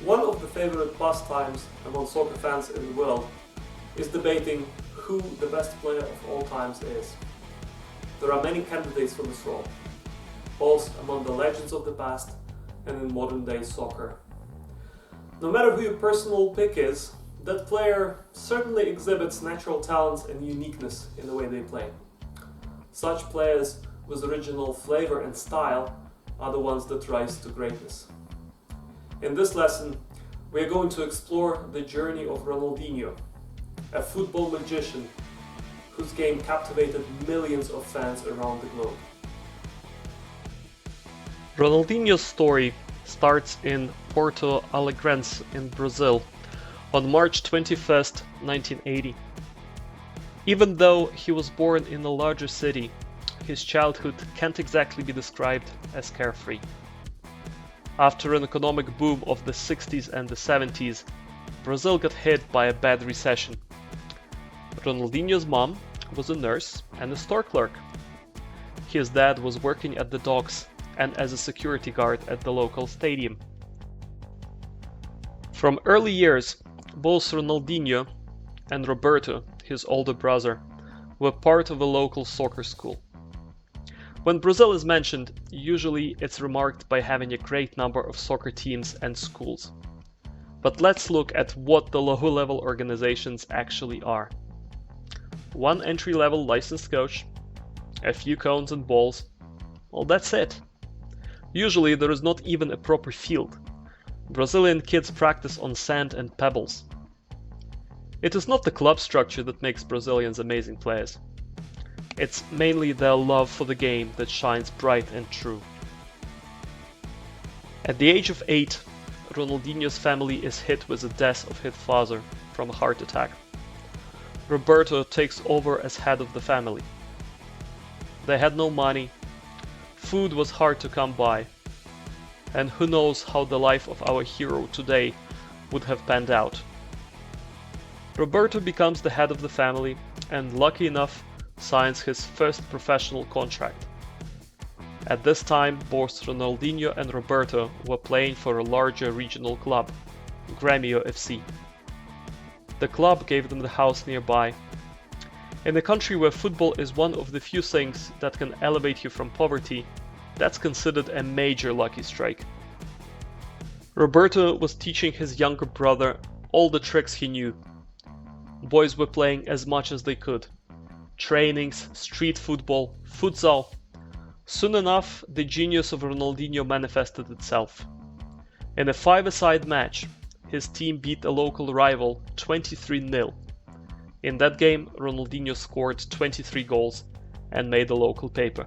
One of the favorite pastimes among soccer fans in the world is debating who the best player of all times is. There are many candidates for this role, both among the legends of the past and in modern day soccer. No matter who your personal pick is, that player certainly exhibits natural talents and uniqueness in the way they play. Such players with original flavor and style are the ones that rise to greatness. In this lesson, we are going to explore the journey of Ronaldinho, a football magician whose game captivated millions of fans around the globe. Ronaldinho's story starts in Porto Alegrense in Brazil on March 21st, 1980. Even though he was born in a larger city, his childhood can't exactly be described as carefree. After an economic boom of the 60s and the 70s, Brazil got hit by a bad recession. Ronaldinho's mom was a nurse and a store clerk. His dad was working at the docks and as a security guard at the local stadium. From early years, both Ronaldinho and Roberto, his older brother, were part of a local soccer school. When Brazil is mentioned, usually it's remarked by having a great number of soccer teams and schools. But let's look at what the low-level organizations actually are. One entry-level licensed coach, a few cones and balls, well, that's it. Usually there is not even a proper field. Brazilian kids practice on sand and pebbles. It is not the club structure that makes Brazilians amazing players. It's mainly their love for the game that shines bright and true. At the age of 8, Ronaldinho's family is hit with the death of his father from a heart attack. Roberto takes over as head of the family. They had no money, food was hard to come by, and who knows how the life of our hero today would have panned out. Roberto becomes the head of the family and, lucky enough, signs his first professional contract. At this time, both Ronaldinho and Roberto were playing for a larger regional club, Grêmio FC. The club gave them the house nearby. In a country where football is one of the few things that can elevate you from poverty, that's considered a major lucky strike. Roberto was teaching his younger brother all the tricks he knew. Boys were playing as much as they could. Trainings, street football, futsal. Soon enough, the genius of Ronaldinho manifested itself. In a five-a-side match, his team beat a local rival 23-0. In that game, Ronaldinho scored 23 goals and made the local paper.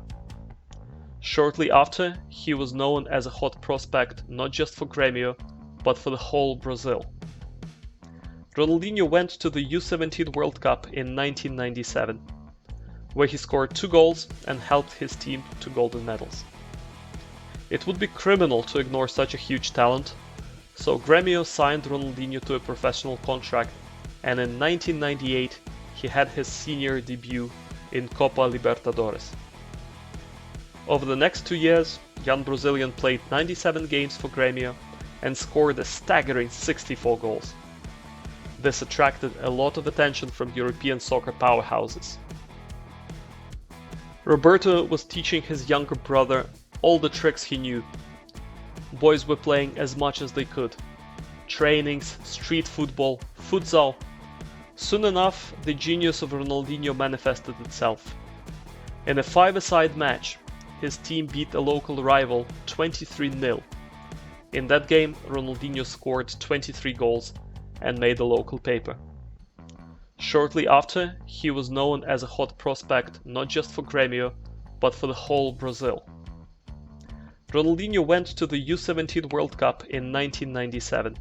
Shortly after, he was known as a hot prospect not just for Grêmio, but for the whole Brazil. Ronaldinho went to the U17 World Cup in 1997, where he scored 2 goals and helped his team to golden medals. It would be criminal to ignore such a huge talent, so Grêmio signed Ronaldinho to a professional contract, and in 1998 he had his senior debut in Copa Libertadores. Over the next 2 years, young Brazilian played 97 games for Grêmio and scored a staggering 64 goals. This attracted a lot of attention from European soccer powerhouses. Roberto was teaching his younger brother all the tricks he knew. Boys were playing as much as they could. Trainings, street football, futsal. Soon enough, the genius of Ronaldinho manifested itself. In a five-a-side match, his team beat a local rival 23-0. In that game, Ronaldinho scored 23 goals and made the local paper. Shortly after, he was known as a hot prospect not just for Grêmio, but for the whole Brazil. Ronaldinho went to the U17 World Cup in 1997,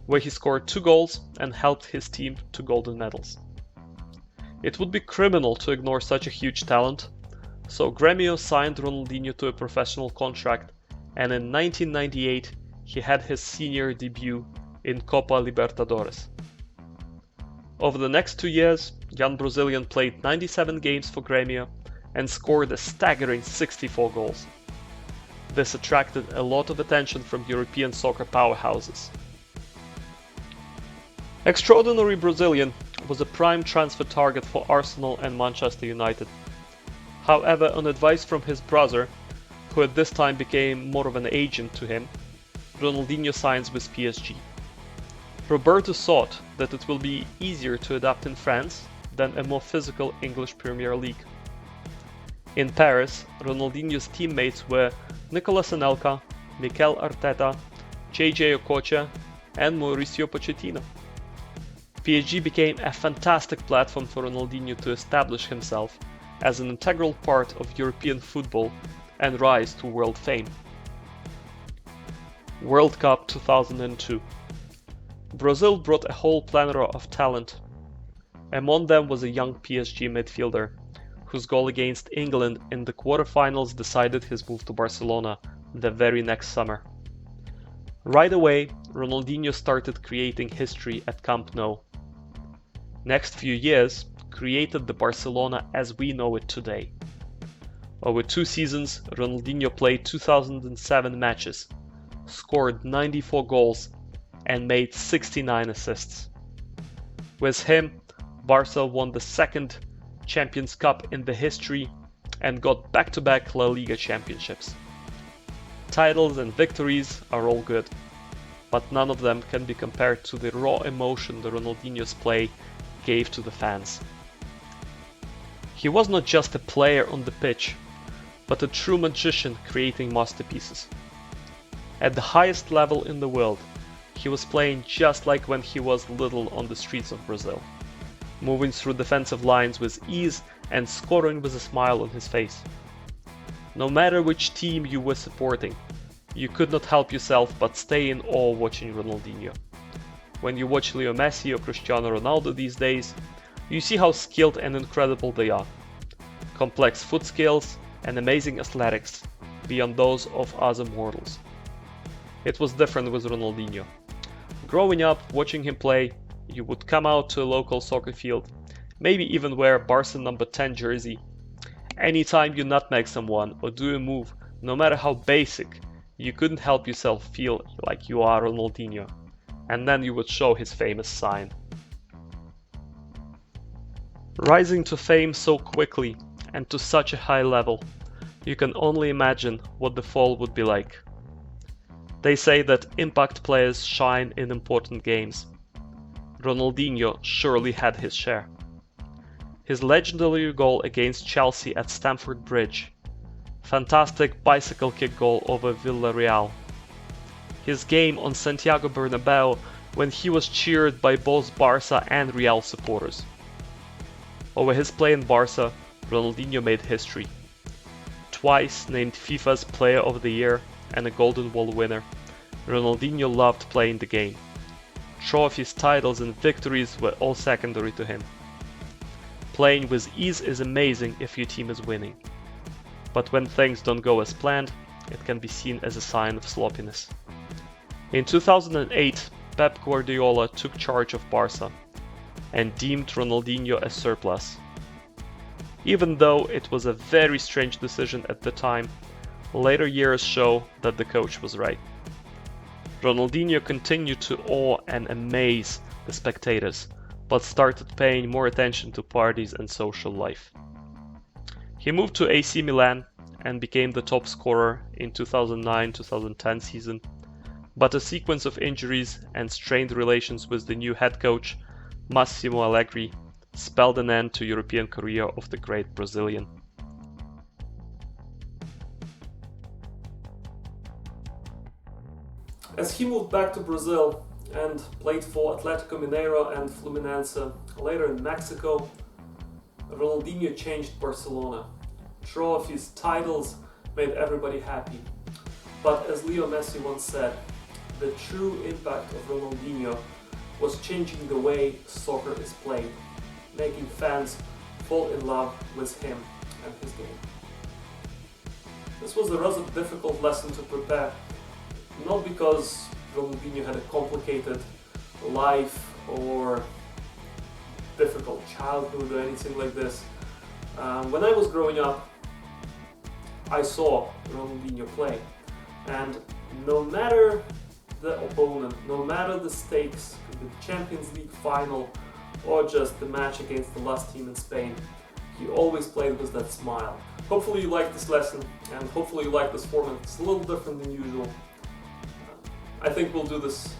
where he scored 2 goals and helped his team to golden medals. It would be criminal to ignore such a huge talent, so Grêmio signed Ronaldinho to a professional contract, and in 1998 he had his senior debut in Copa Libertadores. Over the next 2 years, young Brazilian played 97 games for Grêmio and scored a staggering 64 goals. This attracted a lot of attention from European soccer powerhouses. Extraordinary Brazilian was a prime transfer target for Arsenal and Manchester United. However, on advice from his brother, who at this time became more of an agent to him, Ronaldinho signs with PSG. Roberto thought that it will be easier to adapt in France than a more physical English Premier League. In Paris, Ronaldinho's teammates were Nicolas Anelka, Mikel Arteta, JJ Okocha, and Mauricio Pochettino. PSG became a fantastic platform for Ronaldinho to establish himself as an integral part of European football and rise to world fame. World Cup 2002. Brazil brought a whole plethora of talent. Among them was a young PSG midfielder, whose goal against England in the quarterfinals decided his move to Barcelona the very next summer. Right away, Ronaldinho started creating history at Camp Nou. Next few years created the Barcelona as we know it today. Over 2 seasons, Ronaldinho played 2007 matches, scored 94 goals, and made 69 assists. With him, Barca won the second Champions Cup in the history and got back-to-back La Liga championships. Titles and victories are all good, but none of them can be compared to the raw emotion that Ronaldinho's play gave to the fans. He was not just a player on the pitch, but a true magician creating masterpieces. At the highest level in the world, he was playing just like when he was little on the streets of Brazil, moving through defensive lines with ease and scoring with a smile on his face. No matter which team you were supporting, you could not help yourself but stay in awe watching Ronaldinho. When you watch Leo Messi or Cristiano Ronaldo these days, you see how skilled and incredible they are. Complex foot skills and amazing athletics beyond those of other mortals. It was different with Ronaldinho. Growing up, watching him play, you would come out to a local soccer field, maybe even wear a Barca number 10 jersey. Anytime you nutmeg someone or do a move, no matter how basic, you couldn't help yourself feel like you are Ronaldinho. And then you would show his famous sign. Rising to fame so quickly and to such a high level, you can only imagine what the fall would be like. They say that impact players shine in important games. Ronaldinho surely had his share. His legendary goal against Chelsea at Stamford Bridge, fantastic bicycle kick goal over Villarreal, his game on Santiago Bernabeu when he was cheered by both Barca and Real supporters. Over his play in Barca, Ronaldinho made history. Twice named FIFA's Player of the Year and a Golden Ball winner, Ronaldinho loved playing the game. Trophies, titles and victories were all secondary to him. Playing with ease is amazing if your team is winning. But when things don't go as planned, it can be seen as a sign of sloppiness. In 2008, Pep Guardiola took charge of Barca and deemed Ronaldinho a surplus. Even though it was a very strange decision at the time, later years show that the coach was right. Ronaldinho continued to awe and amaze the spectators, but started paying more attention to parties and social life. He moved to AC Milan and became the top scorer in 2009-2010 season, but a sequence of injuries and strained relations with the new head coach, Massimo Allegri, spelled an end to European career of the great Brazilian. As he moved back to Brazil and played for Atlético Mineiro and Fluminense, later in Mexico, Ronaldinho changed Barcelona. Trophies, titles made everybody happy. But as Leo Messi once said, the true impact of Ronaldinho was changing the way soccer is played, making fans fall in love with him and his game. This was a rather difficult lesson to prepare, not because Ronaldinho had a complicated life or difficult childhood or anything like this. When I was growing up, I saw Ronaldinho play, and no matter the opponent, no matter the stakes the Champions League final or just the match against the last team in Spain, he always played with that smile. Hopefully you like this lesson, and hopefully you like this format. It's a little different than usual. I think we'll do this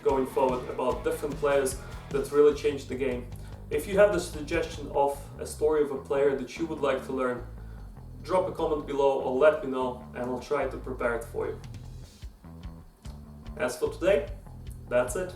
going forward about different players that really changed the game. If you have the suggestion of a story of a player that you would like to learn, drop a comment below or let me know and I'll try to prepare it for you. As for today, that's it.